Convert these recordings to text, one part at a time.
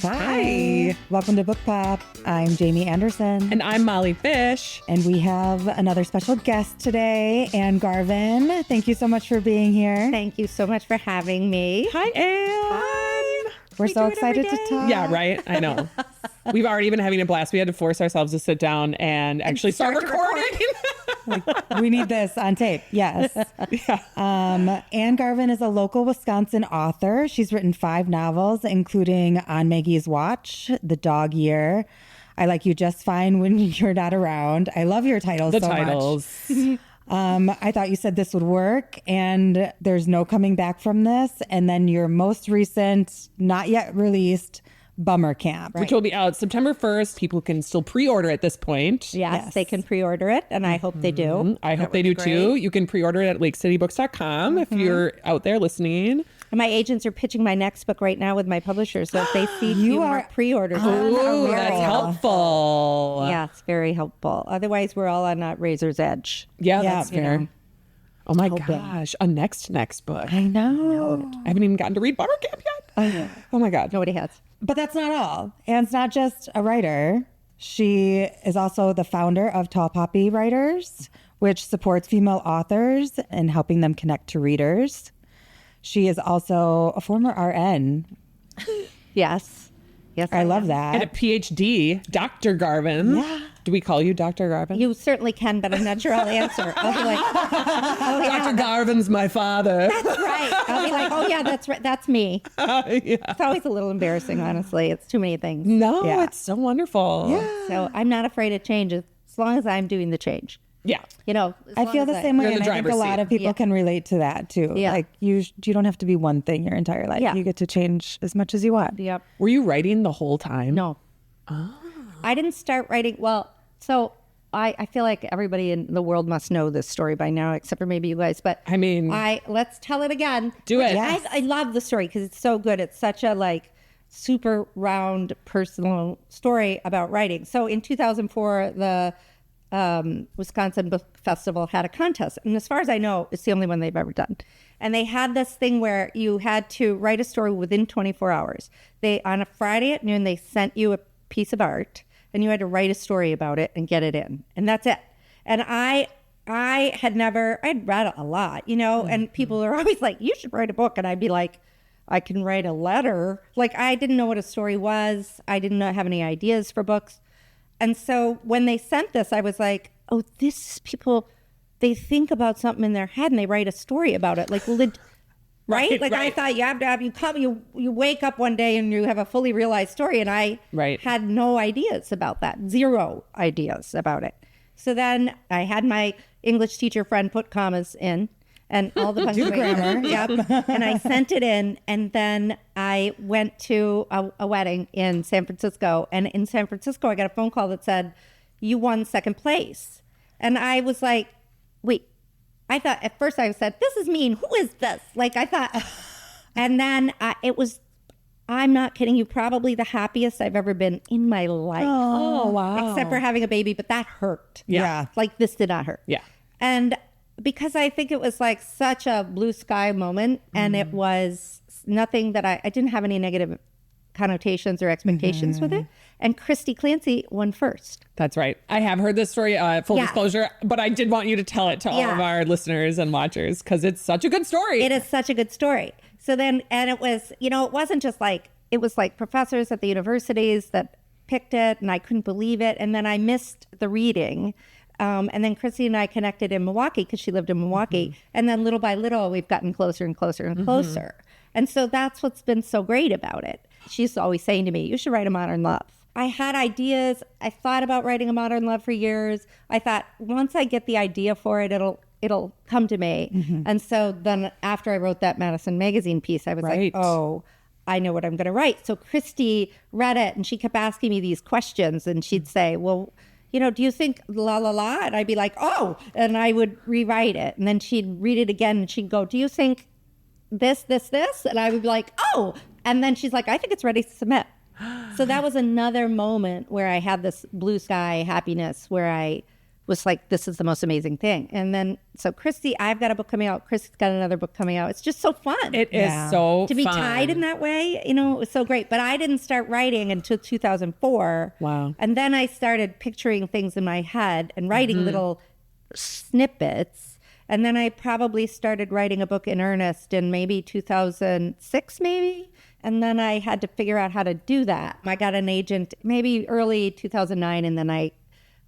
Hi. Welcome to Book Pop. I'm Jamie Anderson. And I'm Molly Fish. And we have another special guest today, Anne Garvin. Thank you so much for being here. Thank you so much for having me. Hi, Anne. Hi. We're so excited to talk. Yeah, right? I know. We've already been having a blast. We had to force ourselves to sit down and actually start recording. We need this on tape. Yes. Yeah. Anne Garvin is a local Wisconsin author. She's written 5 novels, including On Maggie's Watch, The Dog Year, I Like You Just Fine When You're Not Around. I love your titles so much. I thought you said this would work, and There's No Coming Back from This. And then your most recent, not yet released, Bummer Camp. Which will be out September 1st. People can still pre-order at this point. Yes, they can pre-order it, and I hope they do. I hope they do too. You can pre-order it at lakecitybooks.com if you're out there listening. And my agents are pitching my next book right now with my publisher, so if they see few more pre-orders. Ooh, that's helpful. Yeah, it's very helpful. Otherwise, we're all on a razor's edge. Yeah, that's fair. know. Oh my gosh, a next book. I know. I haven't even gotten to read Bummer Camp yet. Oh my God. Nobody has. But that's not all. Anne's not just a writer. She is also the founder of Tall Poppy Writers, which supports female authors and helping them connect to readers. She is also a former RN. Yes. Yes, I love that. And a PhD, Dr. Garvin. Yeah. Do we call you Dr. Garvin? You certainly can, but I'm not sure I'll answer. I'll be like, oh, yeah, Dr. Garvin's my father. that's right. I'll be like, oh, yeah, that's right. That's me. Yeah. It's always a little embarrassing, honestly. It's too many things. No, Yeah. it's so wonderful. Yeah. So I'm not afraid of change as long as I'm doing the change. Yeah. You know, as I long feel as the same way, You're in and the I think a driver's lot seat. of people can relate to that too. Yeah. Like you don't have to be one thing your entire life. Yeah. You get to change as much as you want. Yep. Were you writing the whole time? No. I didn't start writing. Well, so I feel like everybody in the world must know this story by now, except for maybe you guys. But I mean, let's tell it again. Do it. Yes. I love the story because it's so good. It's such a super round personal story about writing. So in 2004, the Wisconsin Book Festival had a contest. And as far as I know, it's the only one they've ever done. And they had this thing where you had to write a story within 24 hours. On a Friday at noon, they sent you a piece of art and you had to write a story about it and get it in. And that's it. And I'd read a lot, and people are always like, you should write a book. And I'd be like, I can write a letter. Like, I didn't know what a story was. I didn't have any ideas for books. And so when they sent this, I was like, oh, this people, they think about something in their head and they write a story about it. Like, right? Like, I thought you have to have, you wake up one day and you have a fully realized story. And I had no ideas about that. 0 ideas about it. So then I had my English teacher friend put commas in and all the punctuation. Yep. And I sent it in, and then I went to a wedding in San Francisco. And in San Francisco, I got a phone call that said, you won 2nd place. And I was like, wait. I thought at first I said, this is mean. Who is this? Like I thought, and then it was, I'm not kidding you, probably the happiest I've ever been in my life. Oh, wow. Except for having a baby, but that hurt. Yeah. Like this did not hurt. Yeah. And because I think it was like such a blue sky moment, and it was nothing that I didn't have any negative connotations or expectations with it. And Christy Clancy won first. That's right. I have heard this story, full disclosure, but I did want you to tell it to all of our listeners and watchers because it's such a good story. It is such a good story. So then, and it was, it wasn't just like, it was like professors at the universities that picked it, and I couldn't believe it. And then I missed the reading. And then Christy and I connected in Milwaukee because she lived in Milwaukee. And then little by little, we've gotten closer and closer and closer. And so that's what's been so great about it. She's always saying to me, you should write a modern love. I had ideas. I thought about writing a modern love for years. I thought once I get the idea for it, it'll come to me. And so then after I wrote that Madison Magazine piece, I was like, oh, I know what I'm going to write. So Christy read it and she kept asking me these questions, and she'd say, well, do you think la la la? And I'd be like, oh, and I would rewrite it. And then she'd read it again and she'd go, do you think this? And I would be like, oh. And then she's like, I think it's ready to submit. So that was another moment where I had this blue sky happiness where I was like, this is the most amazing thing. And then, so Christy, I've got a book coming out. Christy's got another book coming out. It's just so fun. It is so to be tied in that way, you know, it was so great. But I didn't start writing until 2004. Wow. And then I started picturing things in my head and writing little snippets. And then I probably started writing a book in earnest in maybe 2006, maybe. And then I had to figure out how to do that. I got an agent maybe early 2009, and then I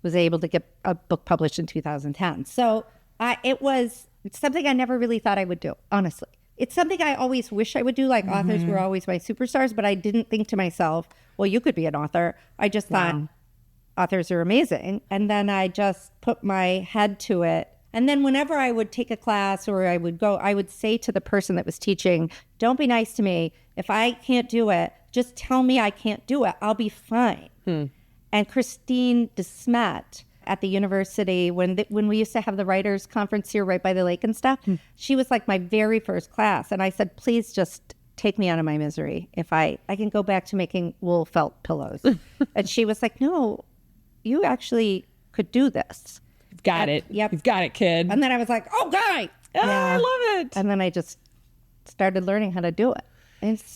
was able to get a book published in 2010. So it's something I never really thought I would do, honestly. It's something I always wish I would do. Like authors were always my superstars, but I didn't think to myself, well, you could be an author. I just thought authors are amazing. And then I just put my head to it. And then whenever I would take a class or I would go, I would say to the person that was teaching, don't be nice to me. If I can't do it, just tell me I can't do it. I'll be fine. And Christine DeSmet at the university, when we used to have the writers conference here right by the lake and stuff, she was like my very first class. And I said, please just take me out of my misery. If I can go back to making wool felt pillows. And she was like, no, you actually could do this. You've got it. Yep. You've got it, kid. And then I was like, oh, God. I love it. And then I just started learning how to do it.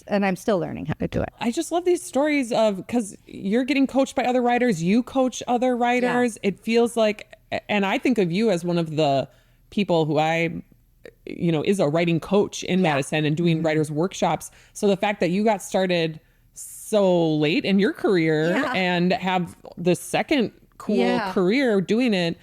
And I'm still learning how to do it. I just love these stories of, because you're getting coached by other writers, you coach other writers. It feels like, and I think of you as one of the people who is a writing coach in Madison and doing writers workshops. So the fact that you got started so late in your career and have the second cool career doing it,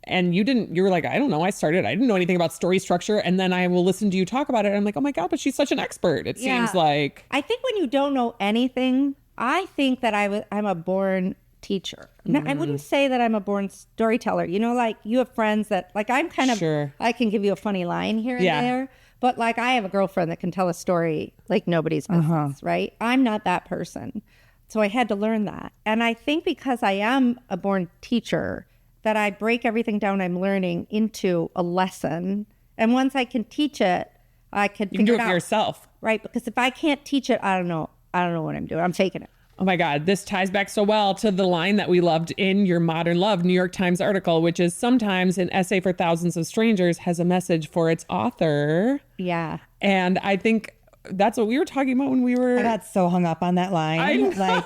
and you were like, I don't know, I didn't know anything about story structure. And then I will listen to you talk about it. And I'm like, oh my God, but she's such an expert. It seems like. I think when you don't know anything, I think that I'm a born teacher. Now, I wouldn't say that I'm a born storyteller. You know, like you have friends that, like I'm kind of, I can give you a funny line here and there. But like I have a girlfriend that can tell a story like nobody's business, right? I'm not that person. So I had to learn that. And I think because I am a born teacher, that I break everything down I'm learning into a lesson. And once I can teach it, I can figure it out. You can do it for yourself. Right. Because if I can't teach it, I don't know what I'm doing. I'm faking it. Oh my God, this ties back so well to the line that we loved in your Modern Love New York Times article, which is sometimes an essay for thousands of strangers has a message for its author. Yeah. And I think that's what we were talking about when we were... I got so hung up on that line. I know. Like,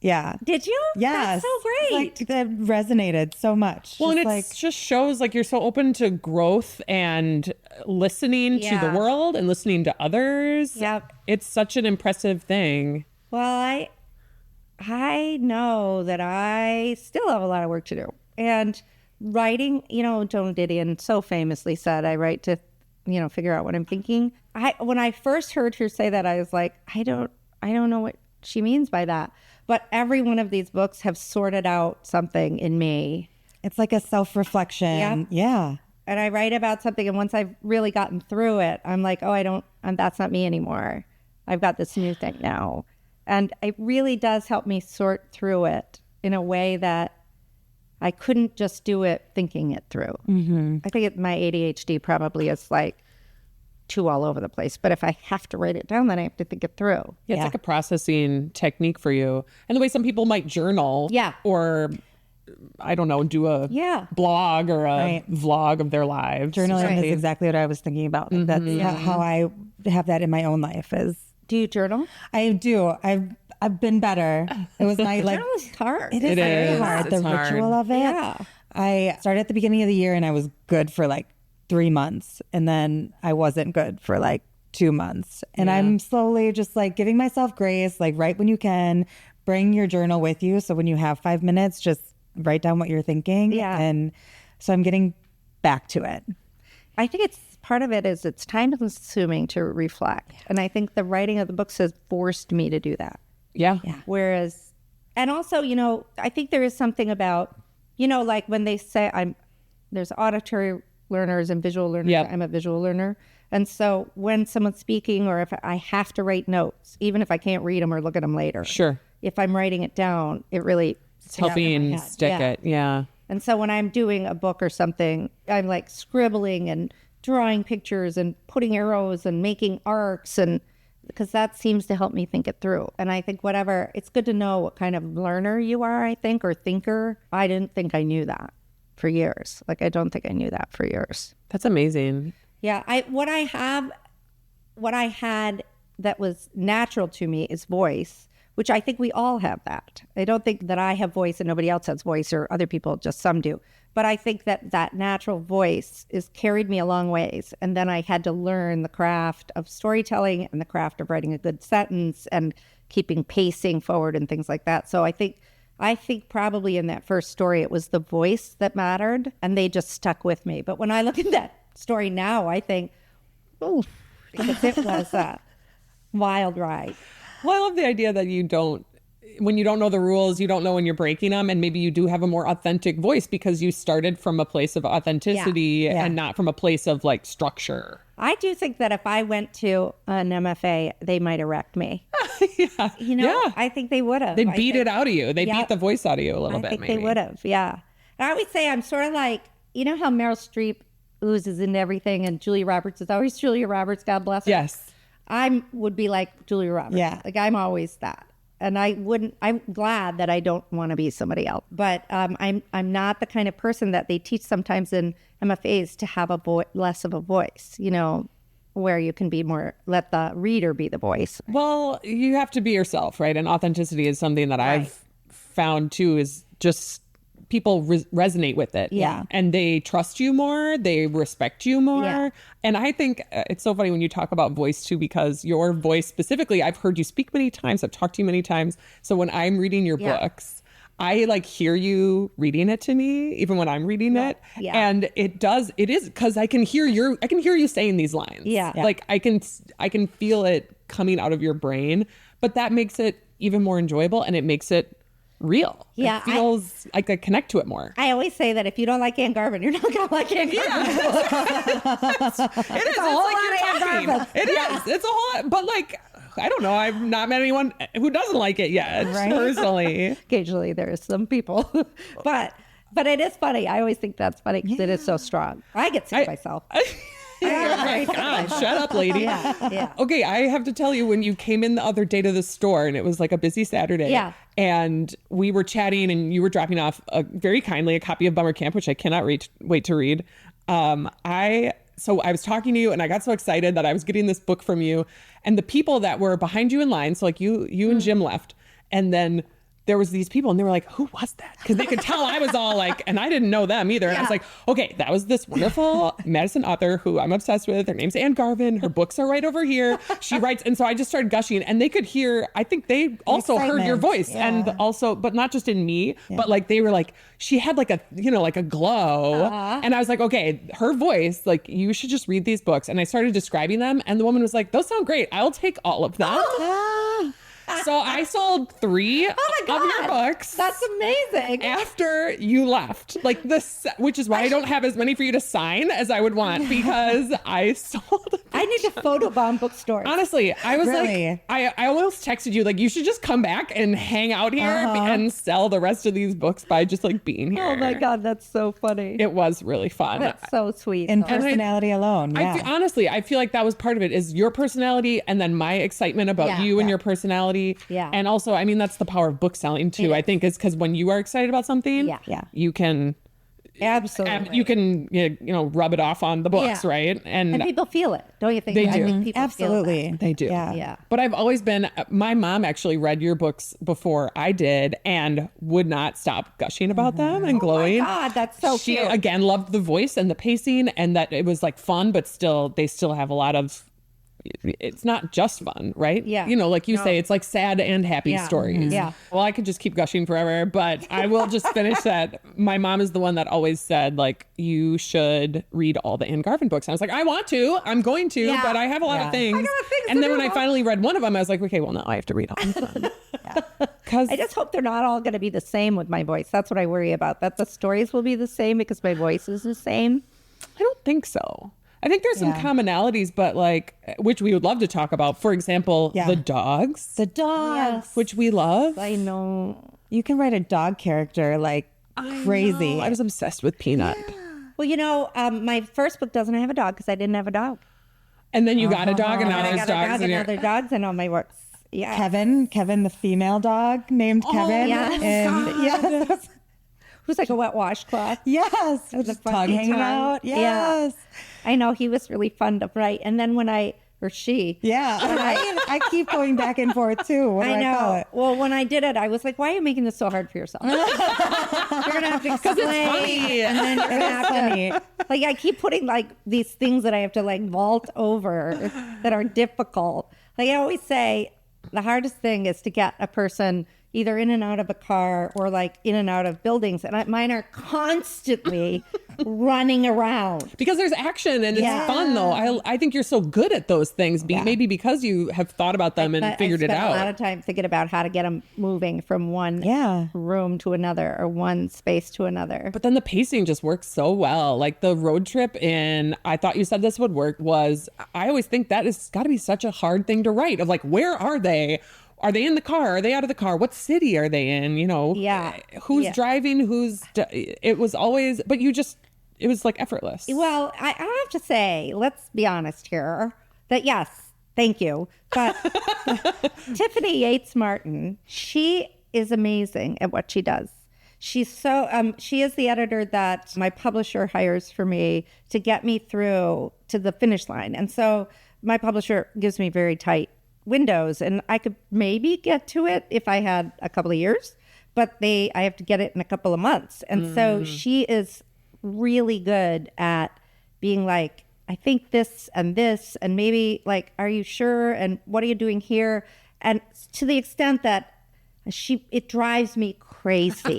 yeah. Did you? Yes. That's so great. Like, that resonated so much. Well, just and it just shows like you're so open to growth and listening to the world and listening to others. Yep. It's such an impressive thing. Well, I know that I still have a lot of work to do. And writing, Joan Didion so famously said, I write to, figure out what I'm thinking. When I first heard her say that, I was like, I don't know what she means by that. But every one of these books have sorted out something in me. It's like a self-reflection. Yep. Yeah. And I write about something, and once I've really gotten through it, I'm like, oh, that's not me anymore. I've got this new thing now. And it really does help me sort through it in a way that I couldn't just do it thinking it through. Mm-hmm. I think my ADHD probably is like too all over the place. But if I have to write it down, then I have to think it through. Yeah, it's like a processing technique for you. And the way some people might journal. Yeah. Or, I don't know, do a blog or a vlog of their lives. Journaling is exactly what I was thinking about. Mm-hmm. That's how I have that in my own life is. Do you journal? I do. I've been better. It was my like. Journal is hard. It is very hard. It's the hard. ritual of it. Yeah. I started at the beginning of the year and I was good for like 3 months, and then I wasn't good for like 2 months. And I'm slowly just like giving myself grace. Like write when you can. Bring your journal with you. So when you have 5 minutes, just write down what you're thinking. Yeah. And so I'm getting back to it. I think part of it is it's time consuming to reflect. And I think the writing of the books has forced me to do that. Yeah. Whereas, and also, I think there is something about, like when they say there's auditory learners and visual learners. Yep. I'm a visual learner. And so when someone's speaking, or if I have to write notes, even if I can't read them or look at them later. Sure. If I'm writing it down, it really It's helping stick it. Yeah. And so when I'm doing a book or something, I'm like scribbling and drawing pictures and putting arrows and making arcs, and because that seems to help me think it through. And I think it's good to know what kind of learner you are, I think, or thinker. I didn't think I knew that. for years. Like, I don't think I knew that for years. That's amazing. Yeah. What I had that was natural to me is voice, which I think we all have that. I don't think that I have voice and nobody else has voice, or other people, just some do. But I think that natural voice is carried me a long ways. And then I had to learn the craft of storytelling and the craft of writing a good sentence and keeping pacing forward and things like that. So I think probably in that first story, it was the voice that mattered, and they just stuck with me. But when I look at that story now, I think, oh, because it was a wild ride. Well, I love the idea that when you don't know the rules, you don't know when you're breaking them, and maybe you do have a more authentic voice because you started from a place of authenticity and not from a place of like structure. I do think that if I went to an MFA, they might erect me. Yeah. You know, I think they would have. They'd beat it out of you. They beat the voice out of you a little bit, I think maybe. they would have, yeah. And I always say I'm sort of like, you know how Meryl Streep oozes into everything and Julia Roberts is always Julia Roberts, God bless her. Yes. I would be like Julia Roberts. Yeah. Like, I'm always that. And I'm glad that I don't want to be somebody else. But I'm not the kind of person that they teach sometimes in MFAs to have less of a voice, you know, where you can be more, let the reader be the voice. Well, you have to be yourself, right? And authenticity is something that I've found too, is just people resonate with it. Yeah. And they trust you more. They respect you more. Yeah. And I think it's so funny when you talk about voice too, because your voice specifically, I've heard you speak many times. I've talked to you many times. So when I'm reading your books, I like hear you reading it to me, even when I'm reading it. Yeah. And it is because I can hear you saying these lines. Yeah. Like I can feel it coming out of your brain, but that makes it even more enjoyable, and it makes it real. Yeah, it feels like I connect to it more. I always say that if you don't like Anne Garvin, you're not going to like Anne Garvin. It is. a whole lot of Anne Garvin. It is. It's a whole lot. But like, I don't know. I've not met anyone who doesn't like it yet, personally. Occasionally there are some people. But it is funny. I always think that's funny because it is so strong. I get sick myself. Oh my God, shut up, lady. Yeah. Okay, I have to tell you, when you came in the other day to the store and it was like a busy Saturday, and we were chatting and you were dropping off very kindly a copy of Bummer Camp, which I cannot wait to read. So I was talking to you and I got so excited that I was getting this book from you, and the people that were behind you in line, so like you and Jim left, and then there was these people and they were like, who was that? Because they could tell I was all like, and I didn't know them either. And I was like, okay, that was this wonderful Madison author who I'm obsessed with. Her name's Anne Garvin. Her books are right over here. She writes. And so I just started gushing, and they could hear, I think they also heard your voice, and also, but not just in me, but like, they were like, she had like a, you know, like a glow. And I was like, okay, her voice, like, you should just read these books. And I started describing them, and the woman was like, those sound great. I'll take all of them. So I sold 3 of your books. That's amazing. After you left, like this, which is why I don't have as many for you to sign as I would want, because I sold. I need to photobomb bookstores. Honestly, I was like, I almost texted you, like, you should just come back and hang out here and sell the rest of these books by just like being here. Oh my God, that's so funny. It was really fun. That's so sweet. In personality alone. Yeah. Honestly, I feel like that was part of it, is your personality, and then my excitement about you and your personality. Yeah. And also, I mean, that's the power of book selling too, I think, is because when you are excited about something, you can absolutely, you can, you know, rub it off on the books, right? And people feel it, don't you think? They do. I think people Absolutely. feel that. They do. Yeah. But I've always been, my mom actually read your books before I did and would not stop gushing about them and glowing. Oh my God, that's so She, cute. again, loved the voice and the pacing, and that it was like fun, but still, they still have a lot of, it's not just fun, right? Yeah. You know, like you say, it's like sad and happy stories. Yeah. Well, I could just keep gushing forever, but I will just finish that. My mom is the one that always said, like, you should read all the Anne Garvin books. And I was like, I want to, I'm going to, but I have a lot of things. I got things and to then do. when I finally read one of them, I was like, okay, well, now I have to read all of them. Because I just hope they're not all going to be the same with my voice. That's what I worry about, that the stories will be the same because my voice is the same. I don't think so. I think there's some commonalities, but like, which we would love to talk about. For example, the dogs. The dogs. Which we love. I know. You can write a dog character like crazy. I was obsessed with Peanut. Well, you know, my first book doesn't have a dog because I didn't have a dog. And then you got a dog, and now And I there's got a dogs dog in and your... other dogs in all my works. Yeah. Kevin, the female dog named Kevin. yes. And who's like a wet washcloth. Yes. With Just the tongue funky hanging tongue. out. Yeah. Yes. I know, he was really fun to write. And then when or she. Yeah. I keep going back and forth too. What do I call it? Well, when I did it, I was like, why are you making this so hard for yourself? You're going to have to explain. it's funny. And then you're going to have funny. to, like, I keep putting like these things that I have to like vault over that are difficult. Like I always say, the hardest thing is to get a person either in and out of a car or like in and out of buildings. And mine are constantly running around. Because there's action and it's fun though. I think you're so good at those things, maybe because you have thought about them and figured it out. I spent a lot of time thinking about how to get them moving from one room to another or one space to another. But then the pacing just works so well. Like the road trip in I Thought You Said This Would Work was, I always think that has got to be such a hard thing to write of like, where are they? Are they in the car? Are they out of the car? What city are they in? You know, who's driving? It was always, but it was like effortless. Well, I have to say, let's be honest here, that yes, thank you. But Tiffany Yates Martin, she is amazing at what she does. She's so, she is the editor that my publisher hires for me to get me through to the finish line. And so my publisher gives me very tight windows, and I could maybe get to it if I had a couple of years, but I have to get it in a couple of months. And so she is really good at being like, I think this and maybe like, are you sure? And what are you doing here? And to the extent that it drives me crazy,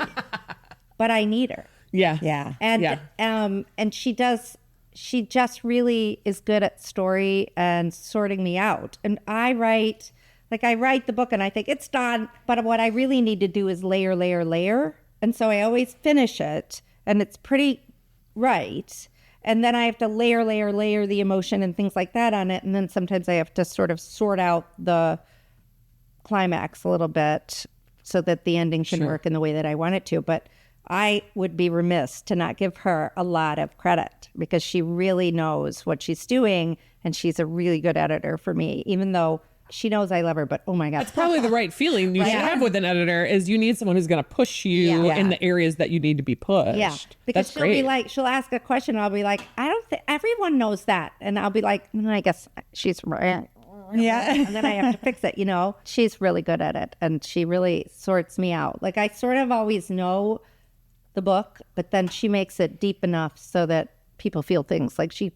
but I need her. Yeah. And she just really is good at story and sorting me out. And I write the book and I think it's done, but what I really need to do is layer. And so I always finish it and it's pretty right. And then I have to layer the emotion and things like that on it. And then sometimes I have to sort of sort out the climax a little bit so that the ending can work in the way that I want it to. But I would be remiss to not give her a lot of credit because she really knows what she's doing and she's a really good editor for me, even though she knows I love her, but oh my God. That's probably the right feeling you should have with an editor is you need someone who's going to push you in the areas that you need to be pushed. Yeah, because she'll be like, she'll ask a question. I'll be like, I don't think everyone knows that. And I'll be like, I guess she's right. Yeah. And then I have to fix it, She's really good at it and she really sorts me out. Like I sort of always know the book, but then she makes it deep enough so that people feel things. Like she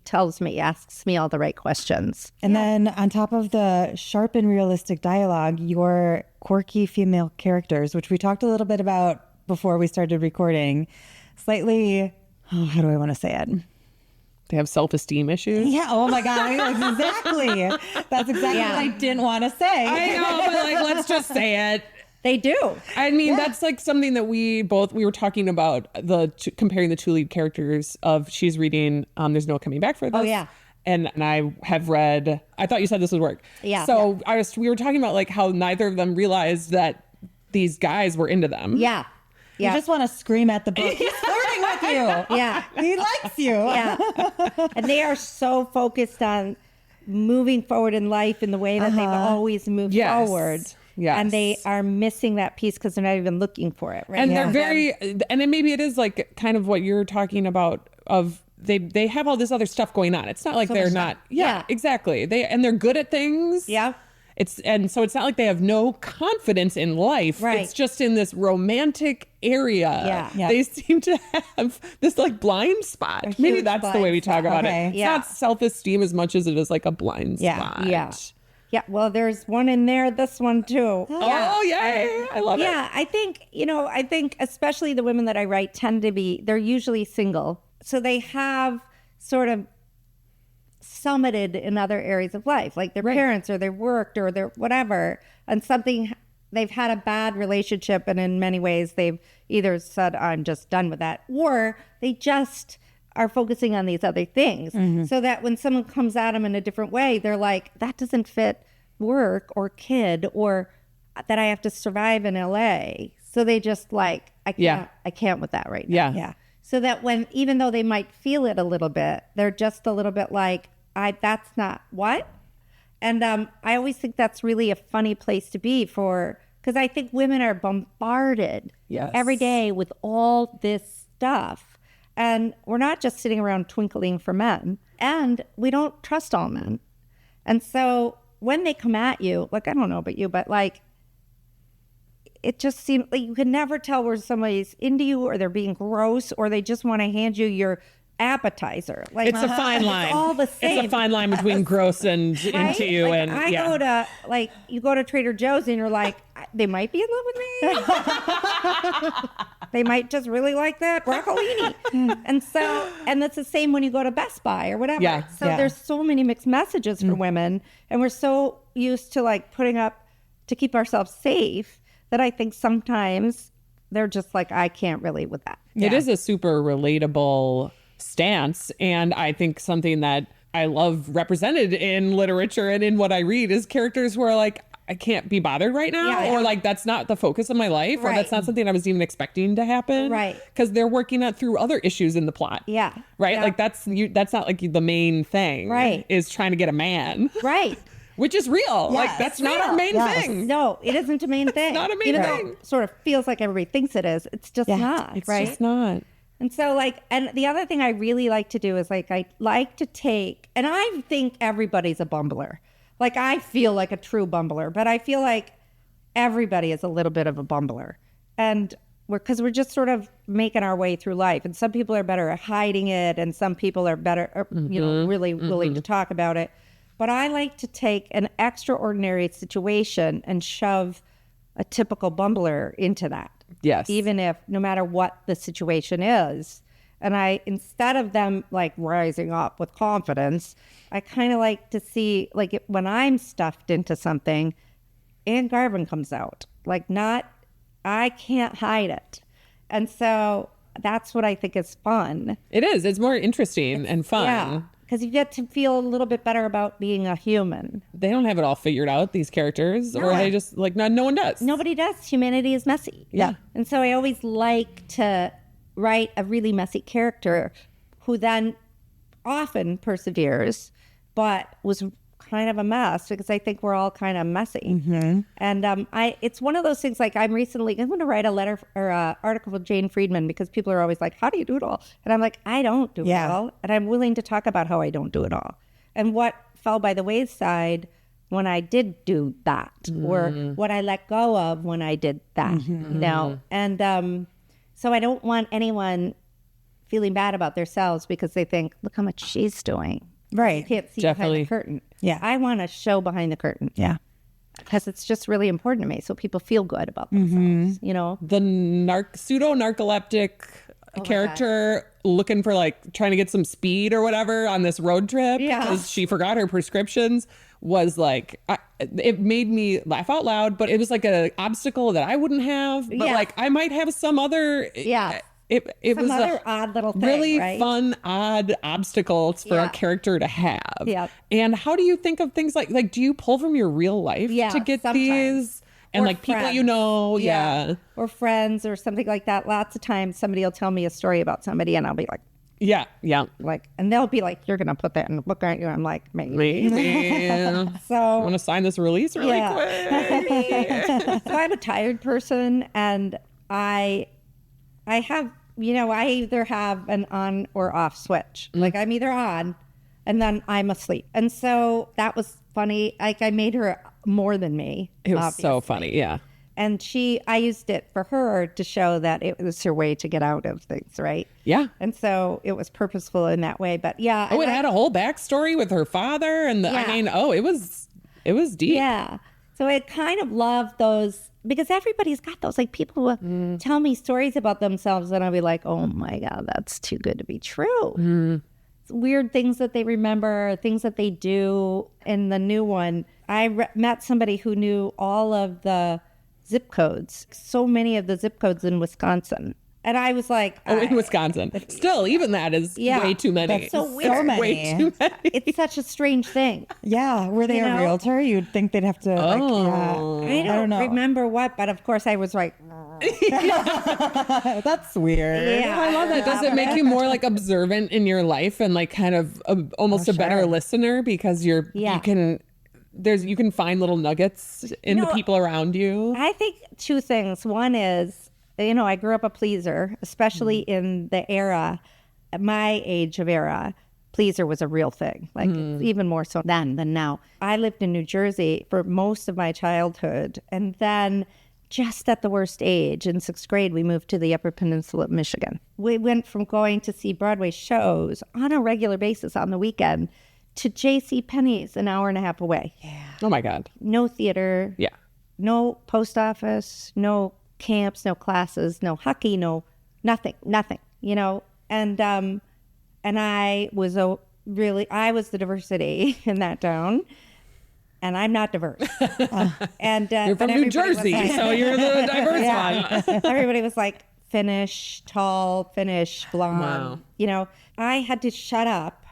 asks me all the right questions. And then on top of the sharp and realistic dialogue, your quirky female characters, which we talked a little bit about before we started recording, slightly, how do I want to say it? They have self-esteem issues. Yeah. Oh my God. Exactly. That's exactly what I didn't want to say. I know, but like, let's just say it. They do. I mean, that's like something that we were talking about, comparing the two lead characters of she's reading There's No Coming Back for This. Oh, yeah. And I have read, I Thought You Said This Would Work. Yeah. So we were talking about like how neither of them realized that these guys were into them. Yeah. You just want to scream at the book. He's flirting with you. Yeah. He likes you. Yeah. And they are so focused on moving forward in life in the way that they've always moved forward. Yes. And they are missing that piece because they're not even looking for it. Right? And they're very, and then maybe it is like kind of what you're talking about of they have all this other stuff going on. It's not like they're not. Yeah, exactly. They're good at things. Yeah. So it's not like they have no confidence in life. Right. It's just in this romantic area. Yeah. They seem to have this like blind spot. Maybe that's the way we talk about it. It's not self-esteem as much as it is like a blind spot. Yeah, well, there's one in there, this one too. Oh, yay. I love it. Yeah, I think especially the women that I write they're usually single. So they have sort of summited in other areas of life, like their parents or they've worked or they're whatever, and they've had a bad relationship. And in many ways, they've either said, I'm just done with that, or they just are focusing on these other things so that when someone comes at them in a different way, they're like, that doesn't fit work or kid or that I have to survive in LA. So they just like, I can't with that right now. Yeah. So that even though they might feel it a little bit, they're just a little bit like, that's not what? And I always think that's really a funny place to be for Because I think women are bombarded Yes. every day with all this stuff. And we're not just sitting around twinkling for men. And we don't trust all men. And so when they come at you, like, I don't know about you, but like, it just seems like you can never tell where somebody's into you or they're being gross or they just want to hand you your appetizer. Like, It's a fine line. It's all the same. It's a fine line between gross and Right? into you. Like, And I yeah. go to, like, you go to Trader Joe's and you're like, they might be in love with me. They might just really like that broccolini. And so, and that's the same when you go to Best Buy or whatever. Yeah. So there's so many mixed messages for women. And we're so used to like putting up to keep ourselves safe that I think sometimes they're just like, I can't relate with that. It is a super relatable stance. And I think something that I love represented in literature and in what I read is characters who are like, I can't be bothered right now. Yeah, yeah. Or like, that's not the focus of my life. Or Right. that's not something I was even expecting to happen. Right. Because they're working out through other issues in the plot. Yeah. Right. Yeah. Like that's not like the main thing. Right. Is trying to get a man. Right. Which is real. Like Yes. that's It's not our real. main Yes. thing. No, it isn't a main thing. not a main Even thing. though it sort of feels like everybody thinks it is. It's just not, It's right? just not. And so like, and the other thing I really like to do is like, I like to take, and I think everybody's a bumbler. Like I feel like a true bumbler, but I feel like everybody is a little bit of a bumbler. And because we're just sort of making our way through life. And some people are better at hiding it. And some people are better, you know, really willing to talk about it. But I like to take an extraordinary situation and shove a typical bumbler into that. Yes. Even if, no matter what the situation is. And I, instead of them like rising up with confidence, I kind of like to see, like when I'm stuffed into something, and Garvin comes out. Like not, I can't hide it. And so that's what I think is fun. It is. It's more interesting and fun. Yeah. Because you get to feel a little bit better about being a human. They don't have it all figured out, these characters, or they just like no one does. Nobody does. Humanity is messy. Yeah. And so I always like to write a really messy character who then often perseveres, but was kind of a mess because I think we're all kind of messy. And it's one of those things like I'm going to write a letter or an article with Jane Friedman because people are always like, how do you do it all? And I'm like, I don't do it all. And I'm willing to talk about how I don't do it all. And what fell by the wayside when I did do that or what I let go of when I did that, you know? And so I don't want anyone feeling bad about themselves because they think, look how much she's doing. You Right. can't see Definitely. behind the curtain. Yeah. I want to show behind the curtain Yeah. because it's just really important to me. So people feel good about themselves, you know? The pseudo narcoleptic character looking for like trying to get some speed or whatever on this road trip Yeah. because she forgot her prescriptions was like it made me laugh out loud, but it was like an obstacle that I wouldn't have, but Yeah. like I might have some other Yeah. It Some was other a odd little thing, really right? fun, odd obstacles for Yeah. a character to have. Yep. And how do you think of things like do you pull from your real life Yeah, to get sometimes. these? And Or like people friends. you know, yeah. Or friends or something like that. Lots of times somebody will tell me a story about somebody and I'll be Yeah, like, and they'll be like, you're going to put that in the book, aren't you? I'm like, maybe. maybe. I So want to sign this release really quick. so I'm a tired person and I have, you know, I either have an on or off switch. Like I'm either on and then I'm asleep. And so that was funny. Like I made her more than me. It was obviously. so funny, yeah. And I used it for her to show that it was her way to get out of things, right? Yeah. And so it was purposeful in that way. But yeah. Oh, it had a whole backstory with her father and Yeah. I mean, it was deep. Yeah. So I kind of love those because everybody's got those. Like people will tell me stories about themselves and I'll be like, oh my God, that's too good to be true. It's weird things that they remember, things that they do. In the new one, I met somebody who knew all of the zip codes, so many of the zip codes in Wisconsin. And I was like, Oh, in Wisconsin. Still, even that is Yeah. way too many. That's so So weird. many. Way too many. It's such a strange thing. Yeah. Were they You a know? realtor? You'd think they'd have to like, Oh. I don't know. remember what, but of course I was like, That's weird. yeah. I love that. Does it make you more like observant in your life and like kind of almost a better sure. listener because you Yeah. can you can find little nuggets in the people around you? I think two things. One is, I grew up a pleaser, especially in the era, my age of era. Pleaser was a real thing, like even more so then than now. I lived in New Jersey for most of my childhood. And then just at the worst age, in 6th grade, we moved to the Upper Peninsula of Michigan. We went from going to see Broadway shows on a regular basis on the weekend to J.C. Penney's an hour and a half away. Yeah. Oh my God. No theater. Yeah. No post office, no camps, no classes, no hockey, no nothing, and I was I was the diversity in that town, and I'm not diverse. And you're from New Jersey, so you're the diverse one. Everybody was like Finnish, tall, Finnish, blonde. Wow. I had to shut up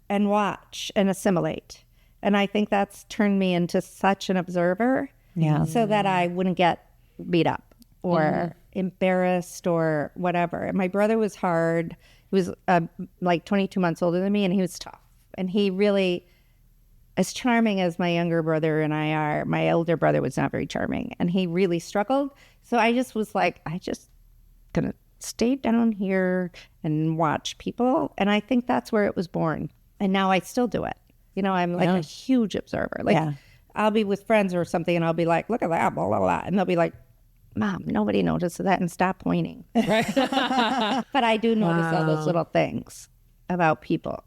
and watch and assimilate, and I think that's turned me into such an observer. Yeah. So that I wouldn't get beat up or embarrassed or whatever. And my brother was hard. He was like 22 months older than me, and he was tough. And he really, as charming as my younger brother and I are, my elder brother was not very charming. And he really struggled. So I just was like, I just gonna stay down here and watch people. And I think that's where it was born. And now I still do it. I'm like a huge observer. Like I'll be with friends or something, and I'll be like, look at that, blah, blah, blah. And they'll be like, Mom, nobody noticed that, and stop pointing. Right. But I do notice all those little things about people.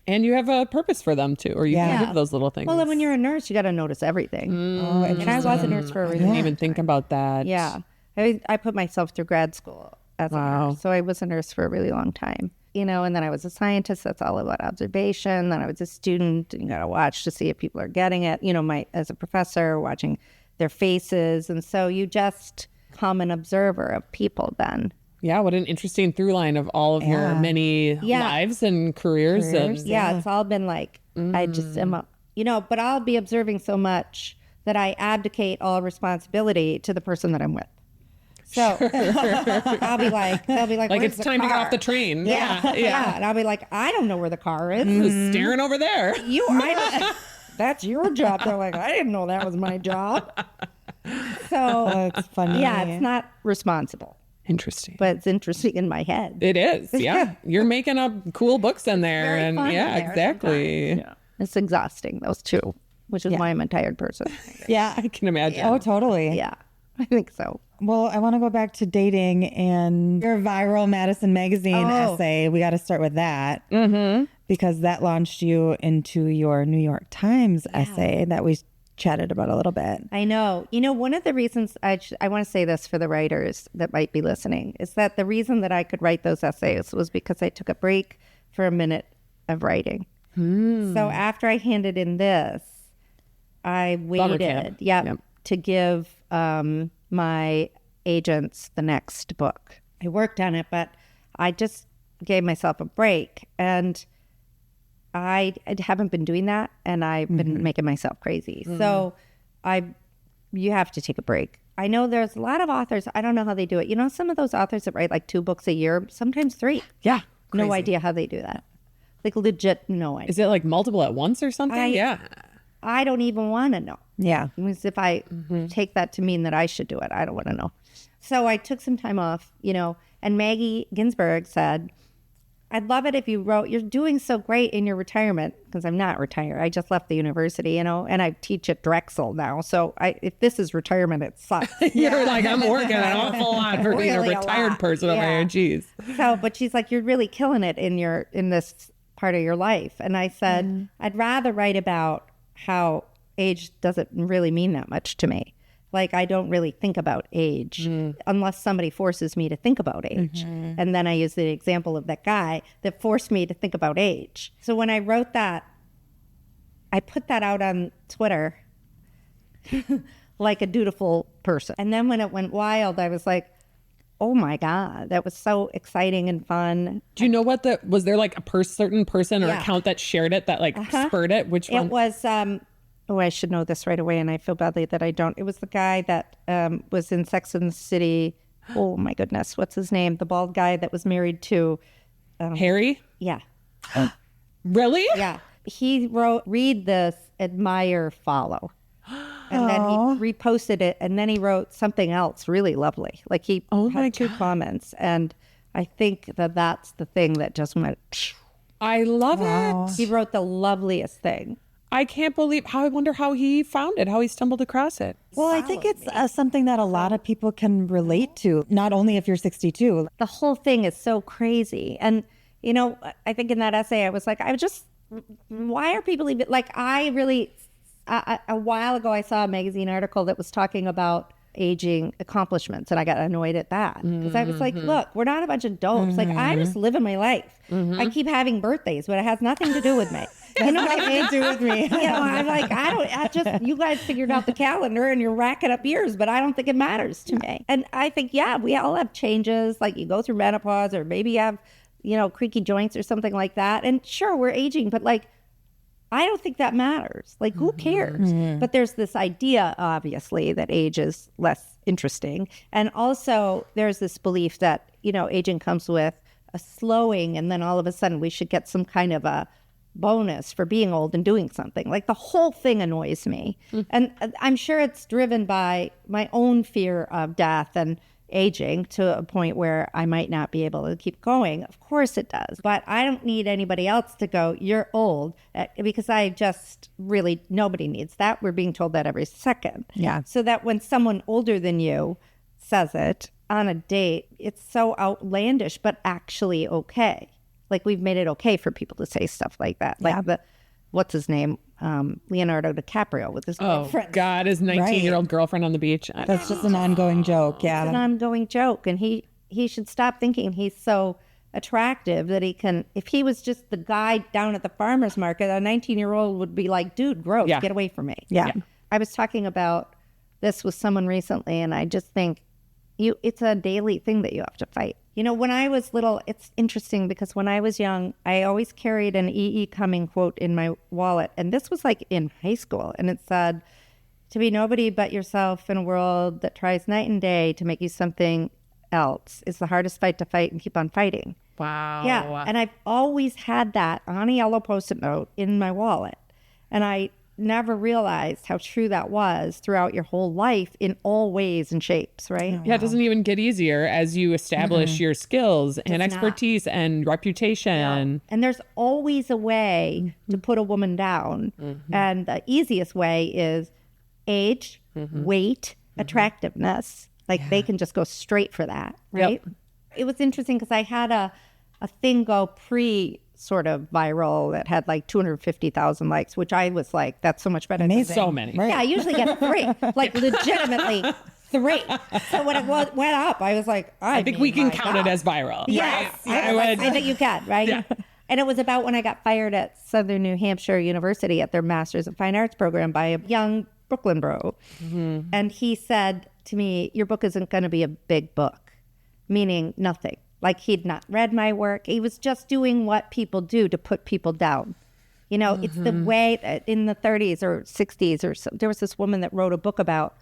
And you have a purpose for them too, or you can give those little things. Well, and when you're a nurse, you got to notice everything. And I was a nurse for a reason. I didn't even think about that. Yeah. I put myself through grad school as a nurse. So I was a nurse for a really long time. And then I was a scientist. That's all about observation. Then I was a student. And you got to watch to see if people are getting it. As a professor, watching their faces. And so you just become an observer of people then. Yeah, what an interesting through line of all of your many lives and careers. It's all been like, I just am, but I'll be observing so much that I abdicate all responsibility to the person that I'm with. So they'll be like, it's time to get off the train. Yeah. And I'll be like, I don't know where the car is. Staring over there. That's your job. They're like, I didn't know that was my job. So it's funny. Yeah, it's not responsible. Interesting. But it's interesting in my head. It is. Yeah. You're making up cool books in there. Very fun in there exactly. Yeah. It's exhausting, those two, which is why I'm a tired person. Yeah. I can imagine. Oh, totally. Yeah, I think so. Well, I want to go back to dating and your viral Madison Magazine essay. We got to start with that because that launched you into your New York Times essay that we chatted about a little bit. I know. One of the reasons I want to say this for the writers that might be listening is that the reason that I could write those essays was because I took a break for a minute of writing. So after I handed in this, I waited to give my agents the next book. I worked on it, but I just gave myself a break, and I haven't been doing that, and I've been making myself crazy. So you have to take a break. I know there's a lot of authors, I don't know how they do it. Some of those authors that write like 2 books a year, sometimes 3. Yeah. Crazy. No idea how they do that. Like legit no idea. Is it like multiple at once or something? I don't even want to know. Yeah. Because if I take that to mean that I should do it, I don't want to know. So I took some time off, and Maggie Ginsberg said, I'd love it if you wrote, you're doing so great in your retirement, because I'm not retired. I just left the university, and I teach at Drexel now. So if this is retirement, it sucks. You're like, I'm working an awful lot for being Really a retired person over here. Geez. So, but she's like, you're really killing it in this part of your life. And I said, I'd rather write about how age doesn't really mean that much to me. Like, I don't really think about age unless somebody forces me to think about age. And then I use the example of that guy that forced me to think about age. So when I wrote that, I put that out on Twitter like a dutiful person. And then when it went wild, I was like, oh my God, that was so exciting and fun. Do you know what was there like a certain person or account that shared it that like spurred it? Which one? It was, I should know this right away, and I feel badly that I don't. It was the guy that was in Sex and the City. Oh my goodness, what's his name? The bald guy that was married to Harry? Yeah. Really? Yeah. he wrote, read this, admire, follow. And then he reposted it, and then he wrote something else really lovely. Like he had two comments, and I think that that's the thing that just went. Phew. I love it. He wrote the loveliest thing. I can't believe how. I wonder how he found it, how he stumbled across it. Well, I think it's something that a lot of people can relate to, not only if you're 62. The whole thing is so crazy. And, you know, I think in that essay, I was like, why are people even, like, I really, a while ago, I saw a magazine article that was talking about aging accomplishments, and I got annoyed at that because I was like, look, we're not a bunch of dopes. Like, I'm just living my life. I keep having birthdays, but it has nothing to do with me. You know what I mean? Do with me. You know, I'm like, you guys figured out the calendar and you're racking up years, but I don't think it matters to me. And I think, yeah, we all have changes. Like you go through menopause, or maybe you have, you know, creaky joints or something like that. And sure, we're aging, but like, I don't think that matters. Like, who cares? But there's this idea, obviously, that age is less interesting. And also there's this belief that, you know, aging comes with a slowing, and then all of a sudden we should get some kind of a bonus for being old and doing something. Like, the whole thing annoys me. And I'm sure it's driven by my own fear of death and aging to a point where I might not be able to keep going. Of course it does. But I don't need anybody else to go, you're old, because I just really, nobody needs that. We're being told that every second. Yeah. So that when someone older than you says it on a date, it's so outlandish, but actually okay. Like, we've made it okay for people to say stuff like that. Like what's his name? Leonardo DiCaprio with his girlfriend. Oh, God, his 19-year-old girlfriend on the beach. That's just an ongoing joke. Yeah. It's an ongoing joke. And he should stop thinking he's so attractive that he can, if he was just the guy down at the farmer's market, a 19-year-old would be like, dude, gross, get away from me. Yeah. I was talking about this with someone recently, and I just think it's a daily thing that you have to fight. You know, when I was little, it's interesting because when I was young, I always carried an E.E. Cumming quote in my wallet. And this was like in high school. And it said, to be nobody but yourself in a world that tries night and day to make you something else is the hardest fight to fight and keep on fighting. Wow. Yeah. And I've always had that on a yellow Post-it note in my wallet. And I never realized how true that was throughout your whole life in all ways and shapes, right? Yeah, it doesn't even get easier as you establish your skills and expertise and reputation. And there's always a way to put a woman down. And the easiest way is age, weight, attractiveness. Like they can just go straight for that, right? Yep. It was interesting because I had a thing go sort of viral that had like 250,000 likes, which I was like, that's so much better. Amazing. So many. Right. Yeah, I usually get 3, like legitimately 3. So when it went up, I was like, I think we can count it as viral. Yes, Right? I think you can, right? Yeah. And it was about when I got fired at Southern New Hampshire University at their Masters of Fine Arts program by a young Brooklyn bro. And he said to me, your book isn't going to be a big book, meaning nothing. Like he'd not read my work. He was just doing what people do to put people down. You know, it's the way that in the 30s or 60s or so, there was this woman that wrote a book about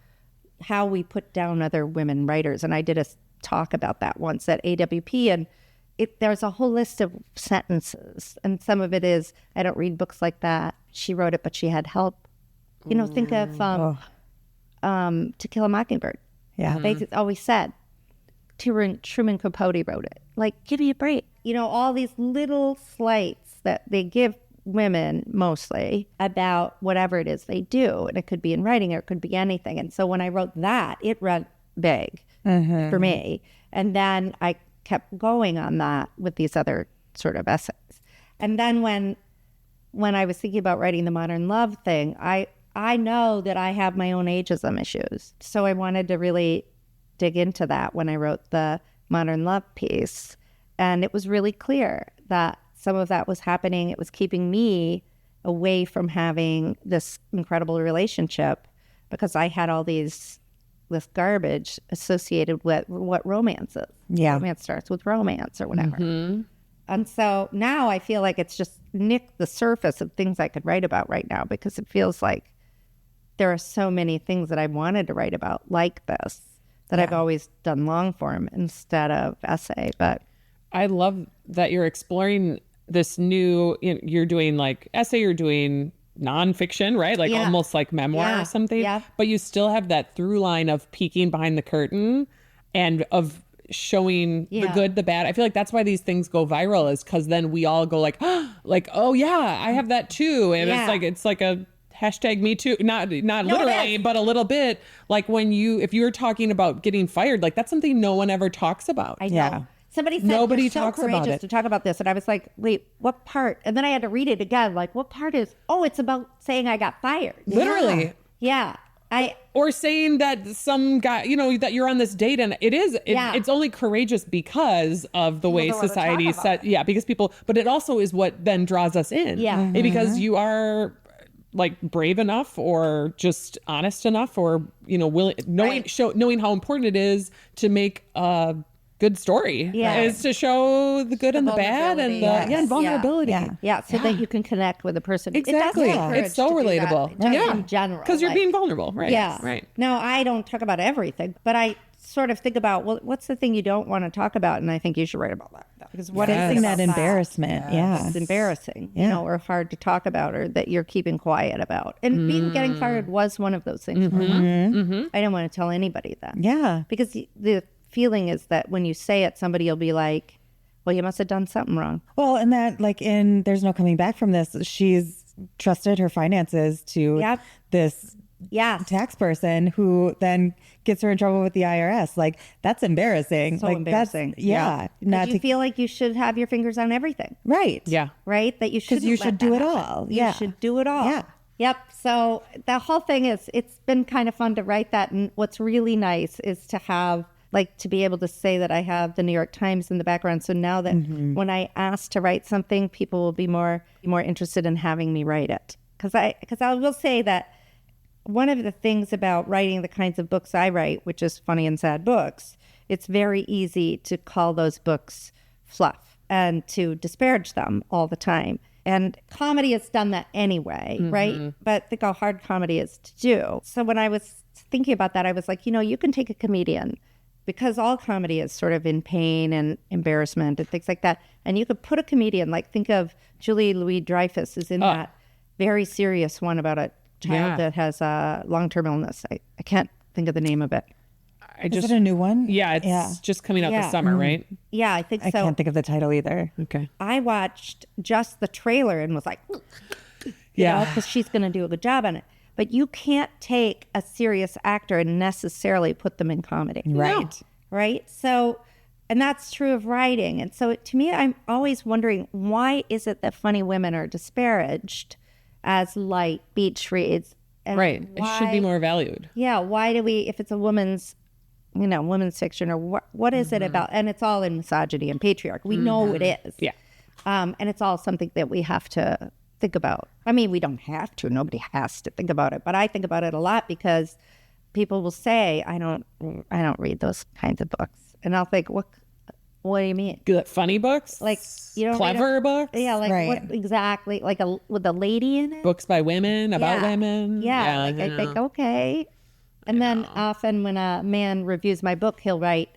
how we put down other women writers. And I did a talk about that once at AWP. And there's a whole list of sentences. And some of it is, I don't read books like that. She wrote it, but she had help. You know, think of To Kill a Mockingbird. Yeah. They always said, Truman Capote wrote it. Like, give me a break. You know, all these little slights that they give women mostly about whatever it is they do. And it could be in writing or it could be anything. And so when I wrote that, it went big for me. And then I kept going on that with these other sort of essays. And then when I was thinking about writing the modern love thing, I know that I have my own ageism issues. So I wanted to really dig into that when I wrote the modern love piece. And it was really clear that some of that was happening. It was keeping me away from having this incredible relationship because I had all this garbage associated with what romance is. Yeah. Romance starts with romance or whatever. And so now I feel like it's just nicked the surface of things I could write about right now because it feels like there are so many things that I wanted to write about like this that I've always done long form instead of essay. But I love that you're exploring this new, you're doing like essay, you're doing nonfiction, right? Like almost like memoir or something. Yeah. But you still have that through line of peeking behind the curtain and of showing the good, the bad. I feel like that's why these things go viral, is because then we all go like, oh yeah, I have that too. And it's like a hashtag me too. Not literally, but a little bit. Like if you're talking about getting fired, like that's something no one ever talks about. I know. Somebody said, nobody "You're so talks about courageous it to talk about this," and I was like, "Wait, what part?" And then I had to read it again. Like, what part is? Oh, it's about saying I got fired. Literally. Yeah. Or saying that some guy, that you're on this date, and it's only courageous because of the way society set. Yeah, because people, but it also is what then draws us in. Yeah. Because you are like brave enough or just honest enough or, willing, knowing how important it is to make a good story is to show the good and the bad and and vulnerability. Yeah. So that you can connect with a person. Exactly. It's so relatable. In general. Because you're being vulnerable. Right. Yeah. Right. No, I don't talk about everything, but I sort of think about, well, what's the thing you don't want to talk about? And I think you should write about that. Because what is that embarrassment? It's embarrassing, or hard to talk about, or that you're keeping quiet about. And getting fired was one of those things. I didn't want to tell anybody that. Yeah. Because the feeling is that when you say it, somebody will be like, well, you must have done something wrong. Well, and that There's No Coming Back from This, she's trusted her finances to this tax person who then gets her in trouble with the IRS. Like, that's embarrassing. So embarrassing. Not you feel like you should have your fingers on everything. Right. Yeah. Right? That you should do it all. You should do it all. Yeah. Yep. So the whole thing it's been kind of fun to write that. And what's really nice is to have, to be able to say that I have the New York Times in the background. So now that when I ask to write something, people will be more interested in having me write it. Because I will say that one of the things about writing the kinds of books I write, which is funny and sad books, it's very easy to call those books fluff and to disparage them all the time. And comedy has done that anyway, right? But think how hard comedy is to do. So when I was thinking about that, I was like, you can take a comedian, because all comedy is sort of in pain and embarrassment and things like that. And you could put a comedian, think of Julie Louis-Dreyfus is in that very serious one about a child that has a long-term illness. I can't think of the name of it. Is it a new one? Yeah, it's just coming out this summer, right? Yeah, I think so. I can't think of the title either. Okay. I watched just the trailer and was like, because she's going to do a good job on it. But you can't take a serious actor and necessarily put them in comedy. Right. No. Right? So, and that's true of writing. And so to me, I'm always wondering, why is it that funny women are disparaged as light beach reads? And right. It should be more valued. Yeah. Why do we, if it's a women's fiction, or what is it about? And it's all in misogyny and patriarchy. We know it is. Yeah. And it's all something that we have to think about. I mean, we don't have to. Nobody has to think about it. But I think about it a lot because people will say, I don't read those kinds of books. And I'll think, what do you mean? Good funny books? Like, you don't clever books? Yeah, what exactly? With a lady in it? Books by women, about women? Yeah, I think, okay. And then often when a man reviews my book, he'll write,